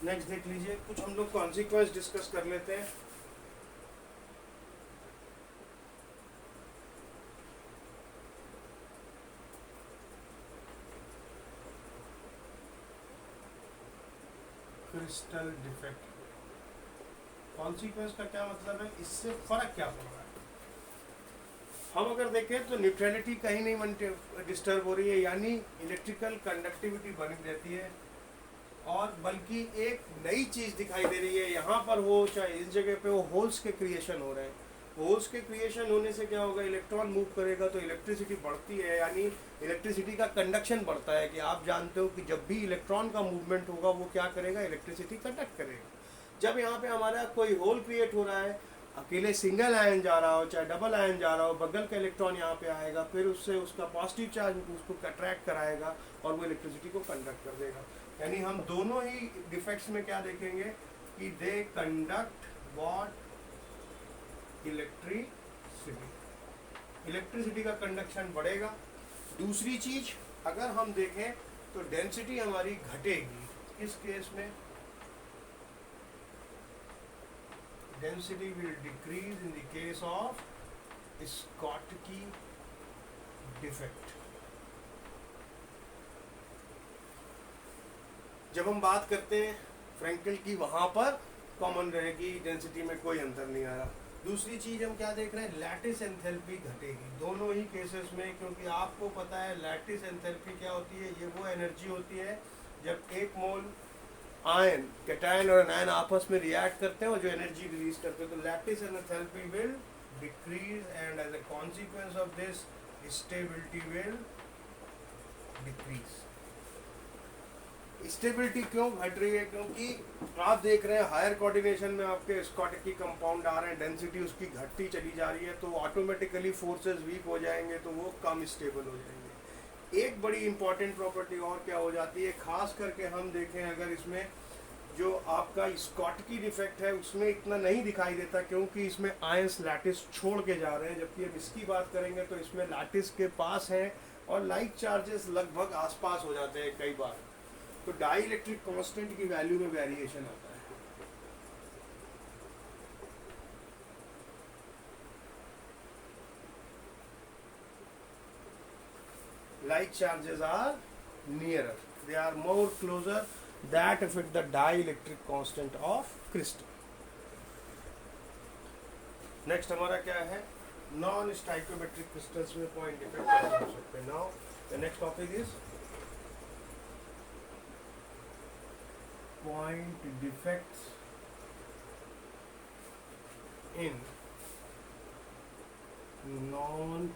Next देख लीजिए, कुछ हम लोग कॉन्सिक्वेंस डिस्कस कर लेते हैं। क्रिस्टल डिफेक्ट, कॉन्सिक्वेंस का क्या मतलब है, इससे फर्क क्या पड़ रहा है। हम अगर देखें तो न्यूट्रलिटी कहीं नहीं डिस्टर्ब हो रही है, यानी इलेक्ट्रिकल कंडक्टिविटी बनी रहती है, और बल्कि एक नई चीज़ दिखाई दे रही है यहाँ पर, हो चाहे इस जगह पे हो, होल्स के क्रिएशन हो रहे हैं। होल्स के क्रिएशन होने से क्या होगा, इलेक्ट्रॉन मूव करेगा तो इलेक्ट्रिसिटी बढ़ती है, यानी इलेक्ट्रिसिटी का कंडक्शन बढ़ता है। कि आप जानते हो कि जब भी इलेक्ट्रॉन का मूवमेंट होगा वो क्या करेगा, इलेक्ट्रिसिटी कंडक्ट करेगा। जब यहाँ पे हमारा कोई होल क्रिएट हो रहा है, अकेले सिंगल आयन जा रहा हो चाहे डबल आयन जा रहा हो, बगल का इलेक्ट्रॉन यहाँ पे आएगा, फिर उससे उसका पॉजिटिव चार्ज उसको अट्रैक्ट कराएगा और वो इलेक्ट्रिसिटी को कंडक्ट कर देगा। यानी हम दोनों ही डिफेक्ट्स में क्या देखेंगे कि they conduct what, electricity, electricity का कंडक्शन बढ़ेगा। दूसरी चीज अगर हम देखें तो डेंसिटी हमारी घटेगी। इस केस में density will decrease in the case of Schottky defect। जब हम बात करते हैं फ्रैंकल की, वहां पर कॉमन रहेगी, डेंसिटी में कोई अंतर नहीं आ रहा। दूसरी चीज हम क्या देख रहे हैं, लैटिस एंथैल्पी घटेगी दोनों ही केसेस में, क्योंकि आपको पता है लैटिस एंथैल्पी क्या होती है, ये वो एनर्जी होती है जब एक मोल आयन, कैटायन और एनायन आपस में रिएक्ट करते हैं और जो एनर्जी रिलीज करते हैं, तो lattice enthalpy will decrease and as a consequence of this stability will decrease. Stability क्यों घट रही है, क्योंकि आप देख रहे हैं हायर कोऑर्डिनेशन में आपके स्कॉटिकी कंपाउंड आ रहे हैं, डेंसिटी उसकी घटती चली जा रही है, तो ऑटोमेटिकली फोर्सेस वीक हो जाएंगे, तो वो कम स्टेबल हो जाएंगे। एक बड़ी इंपॉर्टेंट प्रॉपर्टी और क्या हो जाती है, खास करके हम देखें अगर इसमें जो आपका स्कॉटकी डिफेक्ट है उसमें इतना नहीं दिखाई देता, क्योंकि इसमें आयंस लैटिस छोड़ के जा रहे हैं, जबकि अब इसकी बात करेंगे तो इसमें लैटिस के पास है और लाइक चार्जेस लगभग आसपास हो जाते हैं कई बार, तो डाई इलेक्ट्रिक कॉन्स्टेंट की वैल्यू में वेरिएशन आता है। Like charges are nearer, they are more closer, that affect the dielectric constant of crystal। Next हमारा क्या है, नॉन स्टाइकोमेट्रिक क्रिस्टल्स में पॉइंट डिफेक्ट हो सकते हैं। Now the next topic is point defects in non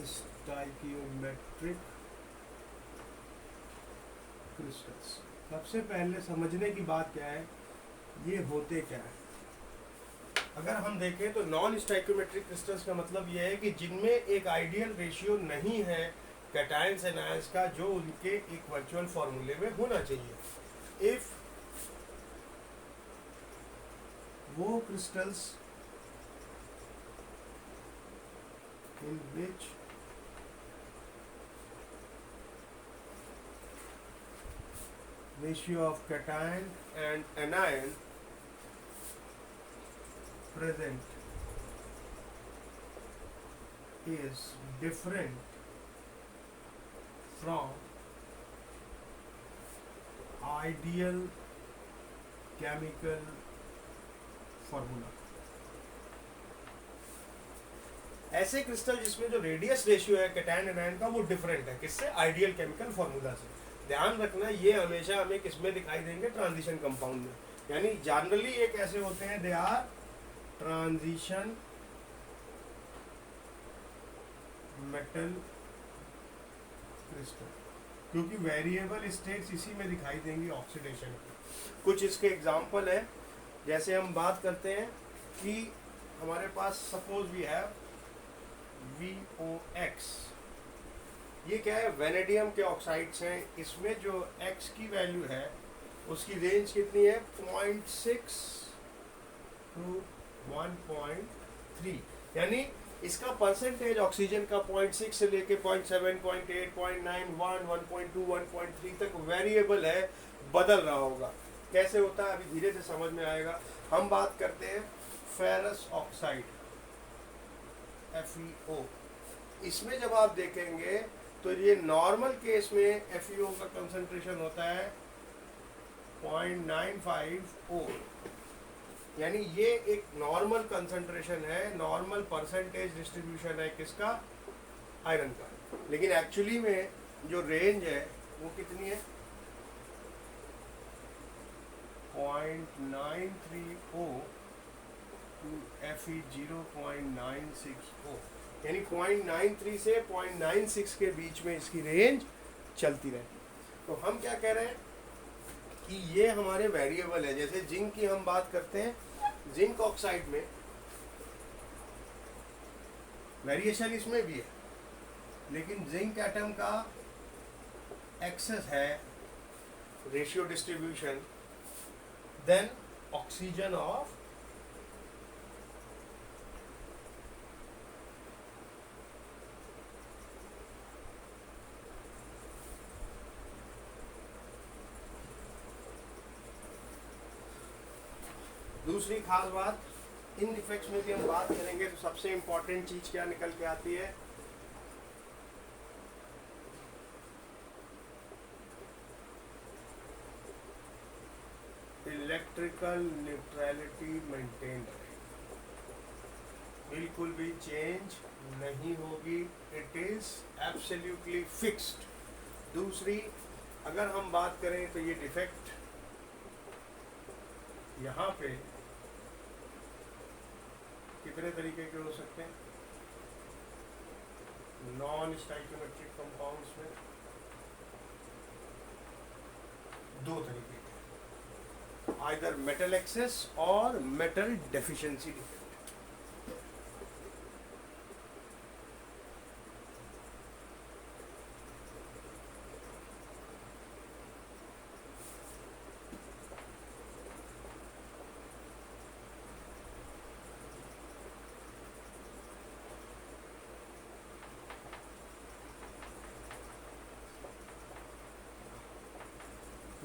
stoichiometric crystals. सबसे पहले समझने की बात क्या है, ये होते क्या है। अगर हम देखें तो नॉन स्टाइकियोमेट्रिक क्रिस्टल्स का मतलब ये है कि जिनमें एक आइडियल रेशियो नहीं है कैटायंस एंड आयंस का, जो उनके एक वर्चुअल फॉर्मूले में होना चाहिए। इफ वो crystals in which ratio of cation and anion present is different from ideal chemical formula। ऐसे क्रिस्टल जिसमें जो रेडियस रेशियो है कैटायन एनायन का वो डिफरेंट है, किससे, आइडियल केमिकल फॉर्मूला से। ध्यान रखना ये हमेशा हमें किसमें दिखाई देंगे, ट्रांजिशन कंपाउंड में। यानी जनरली ये कैसे होते हैं, they are transition metal crystal, क्योंकि वेरिएबल स्टेट्स इसी में दिखाई देंगी ऑक्सीडेशन की। कुछ इसके एग्जांपल है, जैसे हम बात करते हैं कि हमारे पास सपोज वी हैव VOX, ये क्या है, वेनेडियम के ऑक्साइड्स हैं। इसमें जो X की वैल्यू है उसकी रेंज कितनी है, 0.6 to 1.3, यानी इसका परसेंटेज ऑक्सीजन का 0.6 से लेके 0.7, 0.8, 0.9, 1, 1.2, 1.3 तक वेरिएबल है, बदल रहा होगा। कैसे होता है अभी धीरे से समझ में आएगा। हम बात करते हैं फेरस ऑक्साइड FeO। इसमें जब आप देखेंगे तो ये नॉर्मल केस में FeO का कंसंट्रेशन होता है 0.95O, यानी ये एक नॉर्मल कंसंट्रेशन है, नॉर्मल परसेंटेज डिस्ट्रीब्यूशन है किसका, आयरन का। लेकिन एक्चुअली में जो रेंज है वो कितनी है, 0.93O टू Fe 0.96O, यानी 0.93 से 0.96 के बीच में इसकी रेंज चलती रहती है। तो हम क्या कह रहे हैं कि ये हमारे वेरिएबल है। जैसे जिंक की हम बात करते हैं, जिंक ऑक्साइड में वेरिएशन इसमें भी है, लेकिन जिंक एटम का एक्सेस है ratio distribution than oxygen of दूसरी खास बात, इन डिफेक्ट्स में भी हम बात करेंगे तो सबसे इंपॉर्टेंट चीज क्या निकल के आती है, इलेक्ट्रिकल न्यूट्रलिटी मेंटेन रहेगी, बिल्कुल भी चेंज नहीं होगी, इट इज एब्सोल्युटली फिक्स्ड। दूसरी, अगर हम बात करें तो ये डिफेक्ट यहाँ पे कितने तरीके के हो सकते हैं, नॉन स्टाइकियोमेट्रिक कंपाउंड्स में दो तरीके के, आइदर मेटल एक्सेस और मेटल डेफिशिएंसी डिफेक्ट।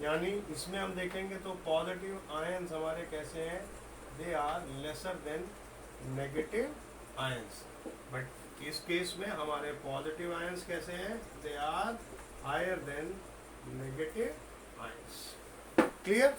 यानी इसमें हम देखेंगे तो पॉजिटिव आयंस हमारे कैसे हैं, they are lesser than negative ions, but इस केस में हमारे पॉजिटिव आयंस कैसे हैं, they are higher than negative ions. Clear.